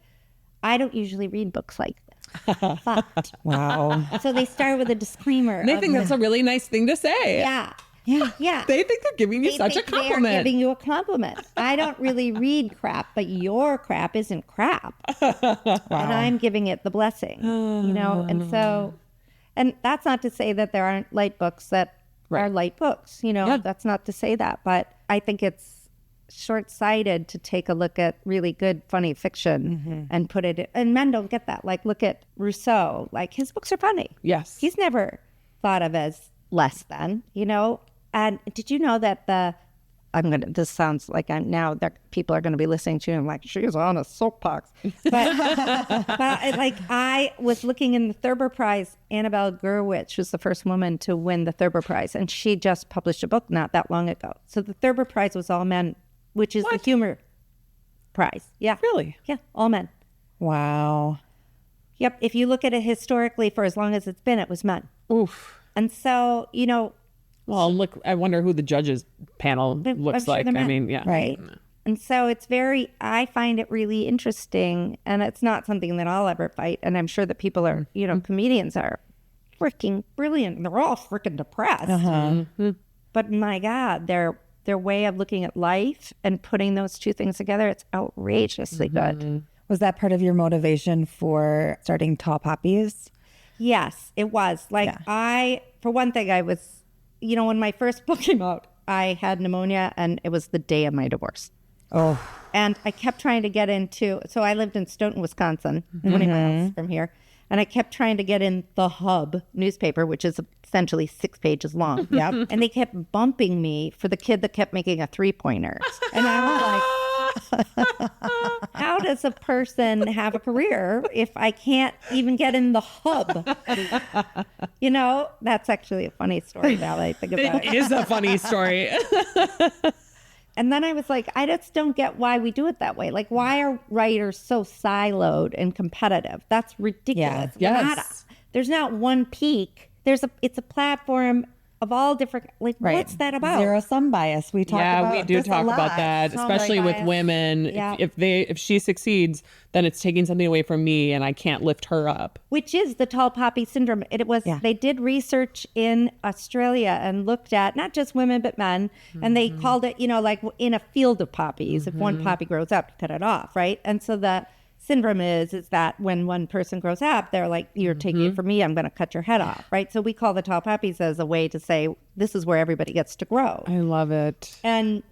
I don't usually read books like this. But. Wow. So they start with a disclaimer. And they think that's a really nice thing to say. Yeah. They think they're giving you such a compliment. They're giving you a compliment. I don't really read crap, but your crap isn't crap. Wow. And I'm giving it the blessing, And so, and that's not to say that there aren't light books that are light books, That's not to say that. But I think it's short-sighted to take a look at really good, funny fiction and put it in. And men don't get that. Like, look at Rousseau. Like, his books are funny. Yes. He's never thought of as less than, And did you know that this sounds like people are going to be listening to him like, she's on a soapbox. But I was looking in the Thurber Prize. Annabelle Gurwitch was the first woman to win the Thurber Prize. And she just published a book not that long ago. So the Thurber Prize was all men, which is the humor prize. Yeah. Really? Yeah. All men. Wow. Yep. If you look at it historically, for as long as it's been, it was men. Oof. And so, well, look, I wonder who the judges panel looks like. I mean, yeah. Right. And so I find it really interesting, and it's not something that I'll ever fight. And I'm sure that people are, comedians are freaking brilliant. They're all freaking depressed. But my God, their way of looking at life and putting those two things together, it's outrageously good. Was that part of your motivation for starting Tall Poppies? Yes, it was. Like for one thing, I was, when my first book came out, I had pneumonia and it was the day of my divorce. Oh. And I kept trying to get into, so I lived in Stoughton, Wisconsin, 20 miles from here. And I kept trying to get in the Hub newspaper, which is essentially 6 pages long. Yep. And they kept bumping me for the kid that kept making a 3-pointer. And I was like, how does a person have a career if I can't even get in the Hub? That's actually a funny story now that I think about it. It is a funny story. And then I was like, I just don't get why we do it that way. Like, why are writers so siloed and competitive? That's ridiculous. Yeah. Yes. There's not one peak. It's a platform of all different, like, what's that about? Zero-sum bias. We talk about we do this talk a lot. about that, especially with women. Yeah. If she succeeds, then it's taking something away from me and I can't lift her up. Which is the tall poppy syndrome. They did research in Australia and looked at not just women, but men. And they called it, like in a field of poppies, if one poppy grows up, you cut it off, right? And so the syndrome is that when one person grows up, they're like, you're taking it from me, I'm going to cut your head off, right? So we call the tall poppies as a way to say, this is where everybody gets to grow. I love it. And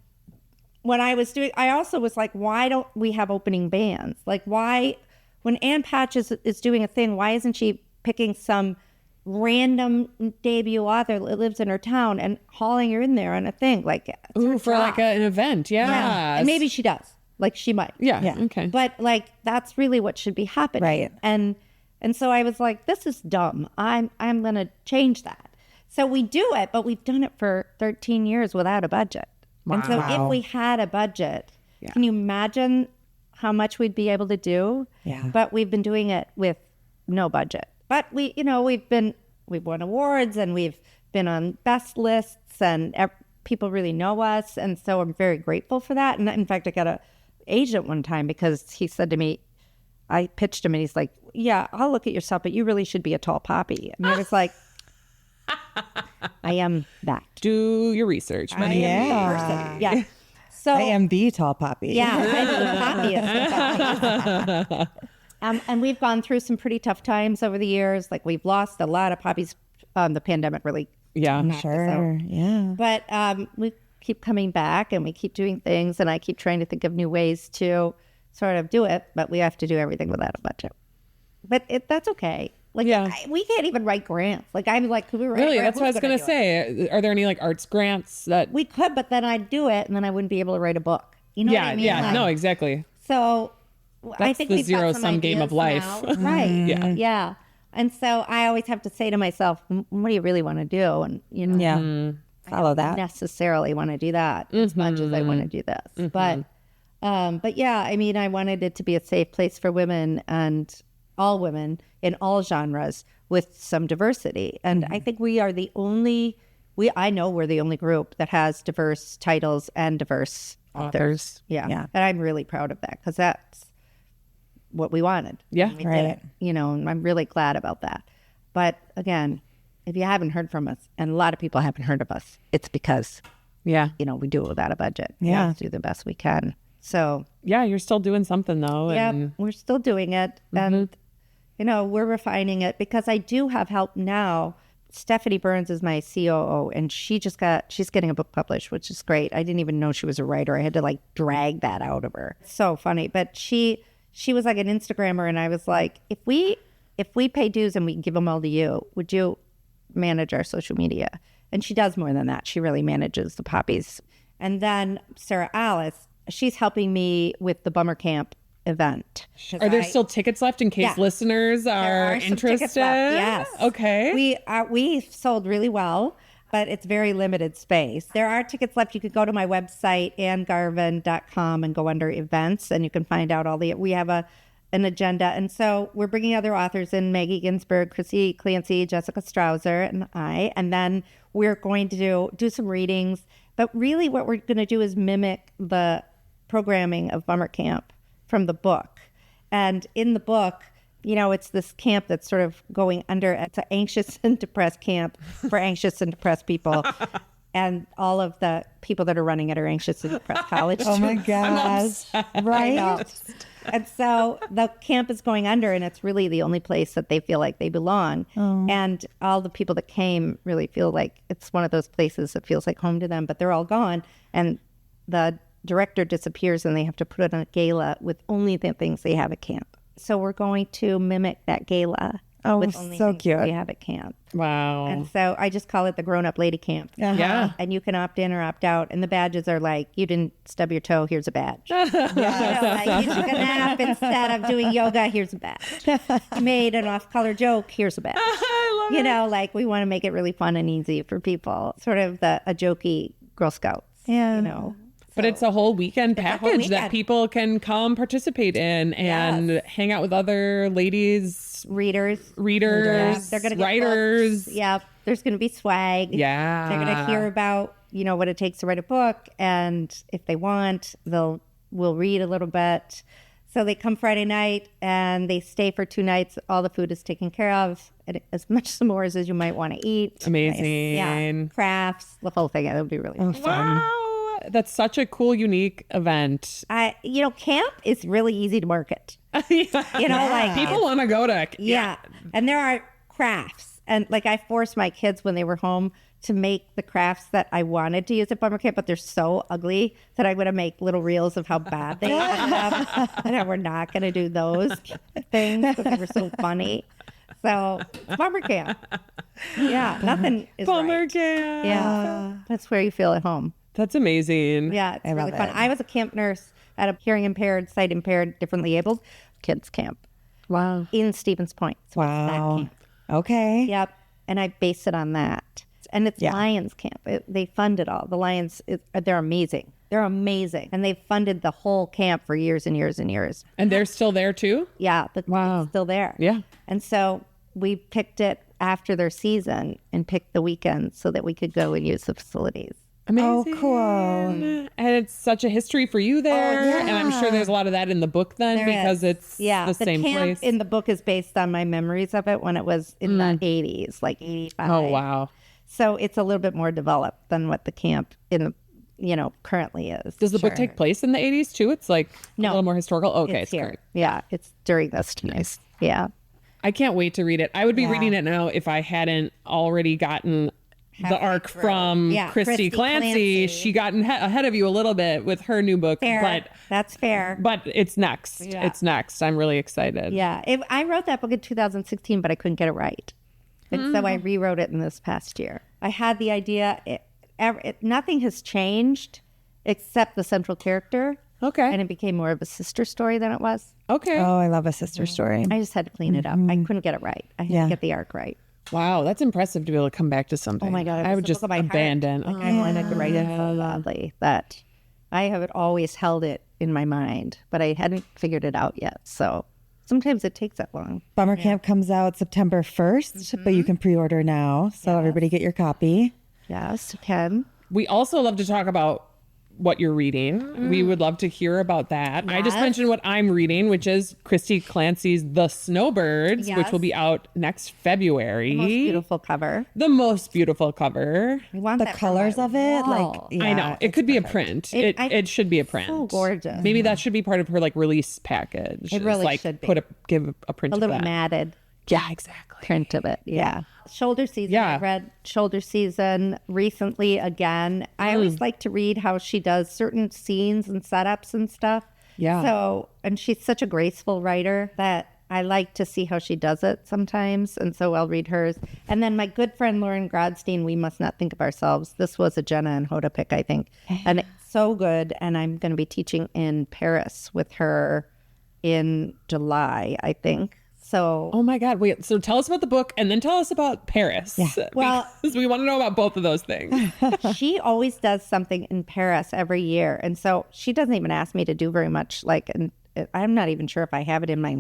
when I was doing, I also was like, why don't we have opening bands? Like, why, when Ann Patch is doing a thing, why isn't she picking some random debut author that lives in her town and hauling her in there on a thing? Like, for like an event. Yeah. And maybe she does. Like, she might. Yeah. Okay. But like, that's really what should be happening. Right. And so I was like, this is dumb. I'm going to change that. So we do it, but we've done it for 13 years without a budget. Wow. And so if we had a budget, can you imagine how much we'd be able to do? Yeah. But we've been doing it with no budget. But we've won awards and we've been on best lists and people really know us. And so I'm very grateful for that. And in fact, I got a agent one time because he said to me, I pitched him and he's like, yeah, I'll look at your stuff, but you really should be a tall poppy. And I was like, I am that. Do your research. I am the person. Yeah. So I am the tall poppy. Yeah, I'm the poppiest. And we've gone through some pretty tough times over the years. Like, we've lost a lot of poppies. The pandemic really. Yeah, sure. Yeah. But we keep coming back and we keep doing things, and I keep trying to think of new ways to sort of do it, but we have to do everything without a budget. But that's okay. Like, we can't even write grants. Like, I'm like, could we write really? grants? That's what I was going to say. Are there any like arts grants that we could, but then I'd do it and then I wouldn't be able to write a book. You know what I mean? Yeah, like, no, exactly. So I think the we've got some zero-sum game of ideas life. now. Right. Yeah. And so I always have to say to myself, what do you really want to do? And, follow that. Necessarily want to do that as much as I want to do this. But yeah, I mean, I wanted it to be a safe place for women and all women in all genres with some diversity. And I think we are the only, I know we're the only group that has diverse titles and diverse authors. Yeah. And I'm really proud of that because that's what we wanted. Yeah. Right. And I'm really glad about that. But again, if you haven't heard from us, and a lot of people haven't heard of us, it's because, we do it without a budget. Yeah. We have to do the best we can. So. Yeah, you're still doing something though. Yeah, we're still doing it. And, we're refining it because I do have help now. Stephanie Burns is my COO, and she's getting a book published, which is great. I didn't even know she was a writer. I had to drag that out of her. So funny. But she was like an Instagrammer, and I was like, if we pay dues and we give them all to you, would you manage our social media? And she does more than that. She really manages the poppies. And then Sarah Alice, she's helping me with the Bummer Camp event. Are there still tickets left in case listeners are interested? Yes. Okay. We sold really well, but it's very limited space. There are tickets left. You could go to my website, anngarvin.com, and go under events, and you can find out we have an agenda. And so we're bringing other authors in, Maggie Ginsberg, Chrissy Clancy, Jessica Strouser, and I. And then we're going to do some readings. But really what we're going to do is mimic the programming of Bummer Camp from the book. And in the book, it's this camp that's sort of going under. It's an anxious and depressed camp for anxious and depressed people. And all of the people that are running it are anxious and depressed college students. Oh my gosh. Right? And so the camp is going under, and it's really the only place that they feel like they belong. Oh. And all the people that came really feel like it's one of those places that feels like home to them, but they're all gone. And the director disappears, and they have to put on a gala with only the things they have at camp. So we're going to mimic that gala. Oh, with only so things cute. we have at camp. Wow. And so I just call it the grown-up lady camp. Uh-huh. Yeah. And you can opt in or opt out. And the badges are like, you didn't stub your toe, here's a badge. Like, you took a nap instead of doing yoga, here's a badge. You made an off-color joke, here's a badge. I love it. Like we want to make it really fun and easy for people. Sort of a jokey Girl Scouts, But it's a whole weekend package that weekend. people can come participate in and hang out with other ladies, readers. Yeah, They're going to get writers. books. Yeah, there's going to be swag. Yeah. They're going to hear about, what it takes to write a book. And if they want, we'll read a little bit. So they come Friday night and they stay for 2 nights. All the food is taken care of. And as much s'mores as you might want to eat. Amazing. Yeah. Crafts, the whole thing. It'll be really fun. Wow. That's such a cool, unique event. Camp is really easy to market. Like people want to go to. Yeah. And there are crafts. And like I forced my kids when they were home to make the crafts that I wanted to use at Bummer Camp, but they're so ugly that I'm going to make little reels of how bad they end up. And we're not going to do those things because they were so funny. So Bummer Camp. Yeah. Nothing is Bummer right. Camp. Yeah. That's where you feel at home. That's amazing. Yeah. It's really fun. it. I was a camp nurse at a hearing impaired, sight impaired, differently abled kids camp. Wow. In Stevens Point. So it's that Wow. camp. Okay. Yep. And I based it on that. And it's Lions Camp. They fund it all. The Lions, they're amazing. They're amazing. And they've funded the whole camp for years and years and years. And they're still there too? Yeah. It's still there. Yeah. And so we picked it after their season and picked the weekends so that we could go and use the facilities. Amazing. Oh, cool. And it's such a history for you there. And I'm sure there's a lot of that in the book then There because is. it's the same camp place. in the book is based on my memories of it when it was in the 80s, like 85. Oh, wow. So it's a little bit more developed than what the camp in the currently is. Does the book take place in the 80s too? It's like a little more historical. Okay, it's here. current. Yeah, it's during this time. Nice. Yeah. I can't wait to read it. I would be reading it now if I hadn't already gotten the arc from Christy Clancy. She got ahead of you a little bit with her new book. Fair. That's fair. But it's next. Yeah. It's next. I'm really excited. Yeah. I wrote that book in 2016, but I couldn't get it right. And so I rewrote it in this past year. I had the idea, nothing has changed except the central character. Okay. And it became more of a sister story than it was. Okay. Oh, I love a sister story. I just had to clean it up. I couldn't get it right. I had to get the arc right. Wow, that's impressive to be able to come back to something. Oh my God. I would just abandon. I wanted to write it so badly that I have always held it in my mind, but I hadn't figured it out yet. So sometimes it takes that long. Bummer Camp comes out September 1st, but you can pre-order now. So everybody get your copy. Yes, you can. We also love to talk about what you're reading. We would love to hear about that. I just mentioned what I'm reading, which is Christy Clancy's The Snowbirds, which will be out next February. Most beautiful cover. The most beautiful cover. I want The that for colors my of it, wall. I know. It could be a print. It should be a print. So gorgeous. Maybe that should be part of her release package. It really should be. Give a print A of little that. matted Yeah, exactly. print of it. Yeah. Shoulder season. Yeah. I read Shoulder Season recently again. I always like to read how she does certain scenes and setups and stuff. Yeah. So, and she's such a graceful writer that I like to see how she does it sometimes. And so I'll read hers. And then my good friend Lauren Grodstein, We Must Not Think of Ourselves. This was a Jenna and Hoda pick, I think. And it's so good. And I'm going to be teaching in Paris with her in July, I think. So, Oh my God. Wait, so tell us about the book and then tell us about Paris. Yeah. Well- because we want to know about both of those things. she always does something in Paris every year. And so she doesn't even ask me to do very much. And I'm not even sure if I have it in my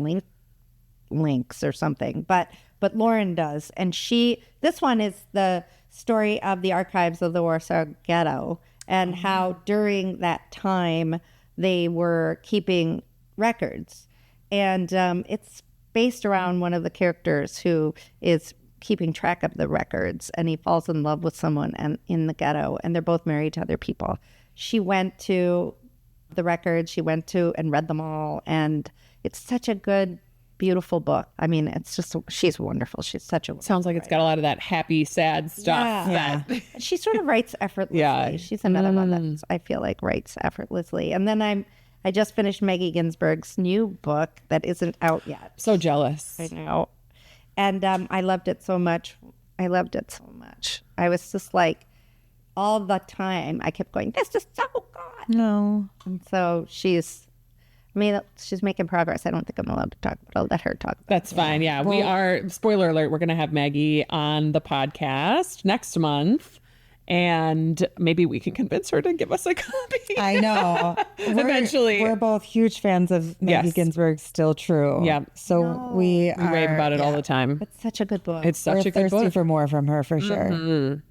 links or something, but Lauren does. And this one is the story of the archives of the Warsaw Ghetto and how during that time they were keeping records. And it's based around one of the characters who is keeping track of the records, and he falls in love with someone and in the ghetto, and they're both married to other people. She went to the records, she went to and read them all, and it's such a good, beautiful book. I mean, it's just, she's wonderful. She's such a Sounds like it's got a lot of that happy, sad stuff. Yeah. She sort of writes effortlessly. Yeah. She's another one that I feel like writes effortlessly. And then I just finished Maggie Ginsberg's new book that isn't out yet. So jealous. I know. And I loved it so much. I loved it so much. I was just like, all the time, I kept going, this is so good. No. And so she's making progress. I don't think I'm allowed to talk, but I'll let her talk about That's fine. Yeah. We are, spoiler alert, we're going to have Maggie on the podcast next month. And maybe we can convince her to give us a copy. I know. Eventually. We're both huge fans of Maggie Yes. Ginsberg's Still True. Yeah. So we rave about it all the time. It's such a good book. It's such We're a good thirsty book. for more from her for sure.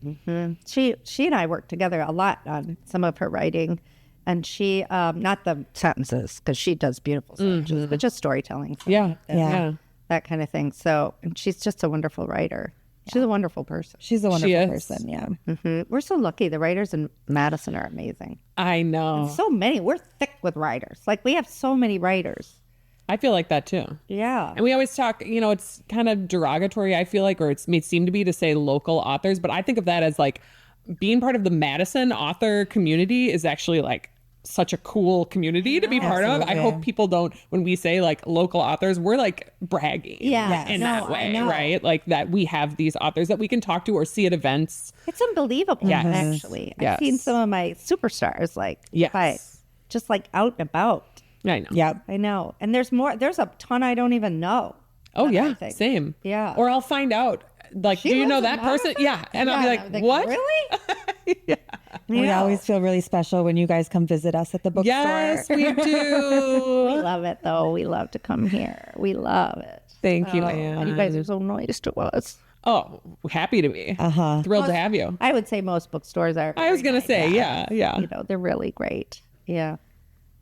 She and I worked together a lot on some of her writing, and she not the sentences, because she does beautiful sentences, but just storytelling. Yeah. Yeah. That kind of thing. So, and she's just a wonderful writer. She's a wonderful person. She's a wonderful is. person. Yeah. We're so lucky. The writers in Madison are amazing. I know. So many. We're thick with writers. Like, we have so many writers. I feel like that too. Yeah. And we always talk, it's kind of derogatory, I feel like, or it's may seem to be to say local authors, but I think of that as like being part of the Madison author community is actually like such a cool community to be part of. I hope people don't, when we say like local authors, we're like bragging in that way, right? Like that we have these authors that we can talk to or see at events. It's unbelievable, actually. I've seen some of my superstars just like out and about. I know. Yeah. I know. And there's a ton I don't even know. Oh, that yeah. I think. Same. Yeah. Or I'll find out, like, do you know that person? Yeah. And I'll be like, what? Really? We always feel really special when you guys come visit us at the bookstore. Yes, we do. We love it, though. We love to come here. We love it. Thank you, Anne. And you guys are so nice to us. Oh, happy to be. Thrilled to have you. I would say most bookstores are. I was going to say, yeah. They're really great. Yeah.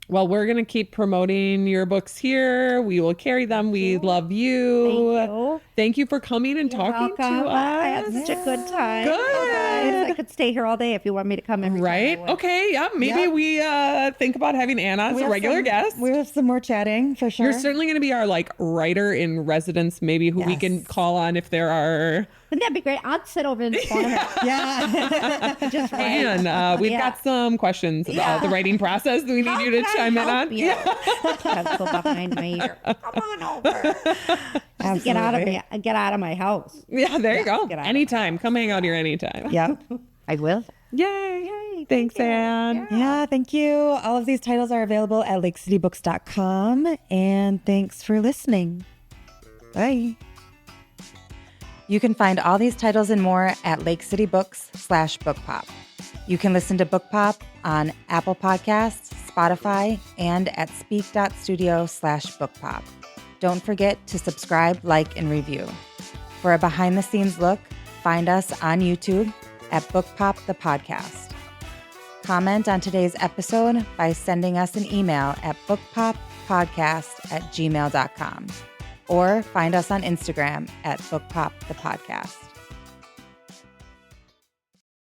Well, we're going to keep promoting your books here. We will carry them. We love you. Thank you. Thank you for coming and talking to us. I had such a good time. Good. I could stay here all day if you want me to come every time. Right? I would. Okay. Yeah. Maybe we think about having Anna as a regular guest. We have some more chatting for sure. You're certainly going to be our like writer in residence, maybe who we can call on if there are. Wouldn't that be great? I'd sit over in the corner. Yeah. Just write. And we've got some questions about the writing process that we need you to chime in on. Pencil behind my ear. Come on over. Just get out of my house. Yeah, there you go. get out of Anytime. Come hang out here anytime. Yep. I will. Yay. Thanks, Anne. Yeah, thank you. All of these titles are available at lakecitybooks.com. And thanks for listening. Bye. You can find all these titles and more at lakecitybooks/bookpop. You can listen to Book Pop on Apple Podcasts, Spotify, and at Speak.Studio/bookpop. Don't forget to subscribe, like, and review. For a behind-the-scenes look, find us on YouTube at Book Pop the Podcast. Comment on today's episode by sending us an email at bookpoppodcast@gmail.com or find us on Instagram at Book Pop the Podcast.